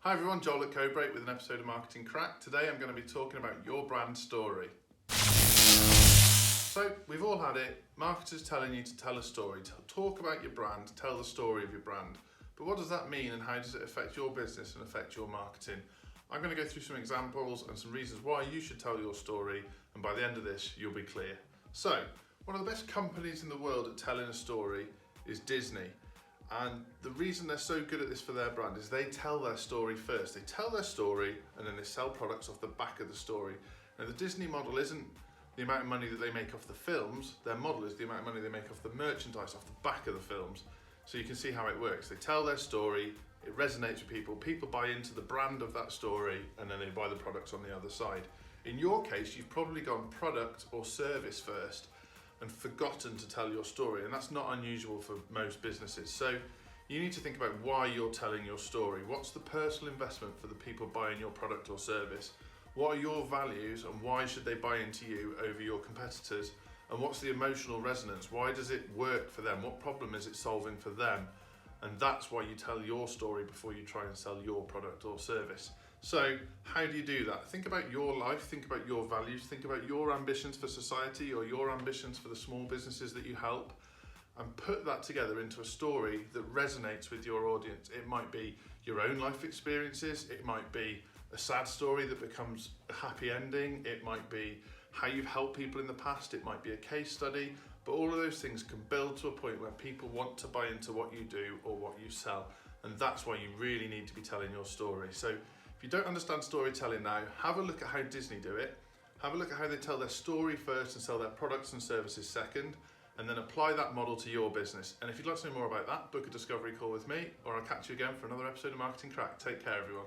Hi everyone, Joel at Codebreak with an episode of Marketing Crack. Today I'm going to be talking about your brand story. So we've all had it, marketers telling you to tell a story, to talk about your brand, tell the story of your brand. But what does that mean and how does it affect your business and affect your marketing? I'm going to go through some examples and some reasons why you should tell your story, and by the end of this you'll be clear. So, one of the best companies in the world at telling a story is Disney. And the reason they're so good at this for their brand is they tell their story first. They tell their story and then they sell products off the back of the story. Now the Disney model isn't the amount of money that they make off the films, their model is the amount of money they make off the merchandise off the back of the films. So you can see how it works. They tell their story, it resonates with people buy into the brand of that story, and then they buy the products on the other side. In your case, you've probably gone product or service first and forgotten to tell your story, and that's not unusual for most businesses. So you need to think about why you're telling your story. What's the personal investment for the people buying your product or service? What are your values and why should they buy into you over your competitors? And what's the emotional resonance? Why does it work for them? What problem is it solving for them? And that's why you tell your story before you try and sell your product or service. So how do you do that? Think about your life, think about your values, think about your ambitions for society or your ambitions for the small businesses that you help, and put that together into a story that resonates with your audience. It might be your own life experiences, it might be a sad story that becomes a happy ending, it might be how you've helped people in the past, it might be a case study, but all of those things can build to a point where people want to buy into what you do or what you sell. And that's why you really need to be telling your story. So if you don't understand storytelling now, have a look at how Disney do it. Have a look at how they tell their story first and sell their products and services second, and then apply that model to your business. And if you'd like to know more about that, book a discovery call with me, or I'll catch you again for another episode of Marketing Crack. Take care, everyone.